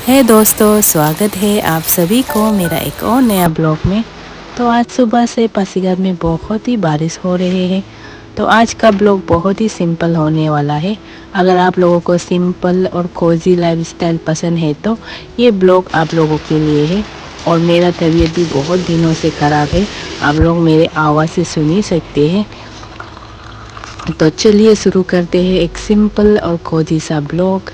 है दोस्तों, स्वागत है आप सभी को मेरा एक और नया ब्लॉग में। तो आज सुबह से पासीघाट में बहुत ही बारिश हो रही है। तो आज का ब्लॉग बहुत ही सिंपल होने वाला है। अगर आप लोगों को सिंपल और कोजी लाइफस्टाइल पसंद है तो ये ब्लॉग आप लोगों के लिए है। और मेरा तबीयत भी बहुत दिनों से ख़राब है, आप लोग मेरे आवाज़ से सुन ही सकते हैं। तो चलिए शुरू करते हैं एक सिंपल और कोजी सा ब्लॉग।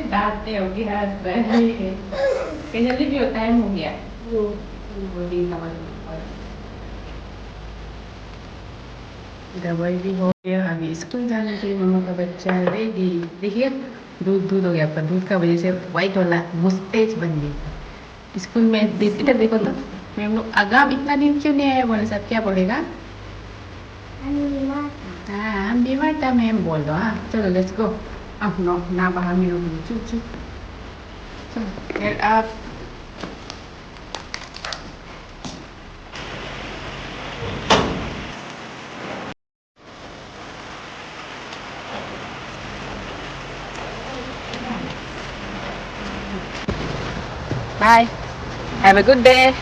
डांटते होगी हस्बैंड के जल्दी भी टाइम हो गया। वो भी समझ दवाई भी हो गया। अभी स्कूल जाने के लिए मम्मा का बच्चा रेडी। देखिए दूध दूध हो गया, आपका दूध का वजह से वाइट वाला मुस्टेच बन गई। स्कूल में इधर देखो तो मैम लोग आगाम इतना दिन क्यों नहीं आया, बोले सब क्या बोलेगा। हाँ हम बीमार था मैम बोल दो। हाँ चलो लेट्स गो। अब नो ना बाहर में होगी चुप चुप। चलो get up. Bye. Have a good day.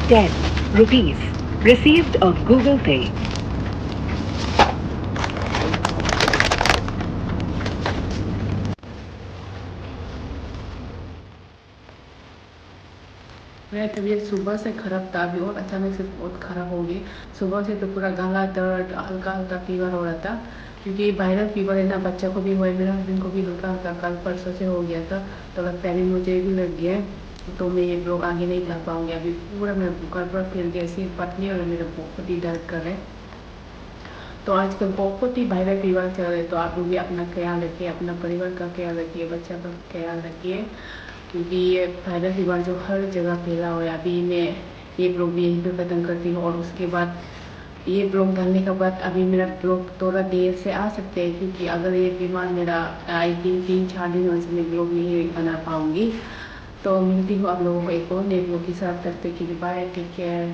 10 rupees received on Google Pay. मेरा तबीयत सुबह से ख़राब था अभी और अचानक से बहुत ख़राब हो गई। सुबह से तो पूरा गला दर्द, हल्का हल्का फीवर हो रहा था, क्योंकि वायरल फीवर है ना, बच्चा को भी हुआ है, मेरे हस्बैंड को भी हल्का हल्का कल परसों से हो गया था, तो लगता है अभी मुझे भी लग गया है। तो मैं ये ब्लॉग आगे नहीं कर पाऊँगी, अभी पूरा मेरा बुखार पूरा फैल गया, सिर पतली और मेरा बहुत ही दर्द कर रहा है। तो आजकल बहुत ही वायरल फीवर चल रहा है, तो आप लोग भी अपना ख्याल रखिए, अपना परिवार का ख्याल रखिए, बच्चा का ख्याल रखिए, क्योंकि ये वायरल फीवर जो हर जगह फैला हुआ है। अभी मैं ये ब्लॉग भी यहीं पे ख़त्म करती हूँ, और उसके बाद ये ब्लॉग डालने के बाद अभी मेरा ब्लॉग थोड़ा देर से आ सकते हैं, क्योंकि अगर ये बीमार मेरा आई थिंक 3-4 दिन वैसे मैं ब्लॉग नहीं बना पाऊँगी। तो मिलती हूँ आप लोगों को एक और नए ब्लॉग के साथ, तब तक के लिए बाय, टेक केयर।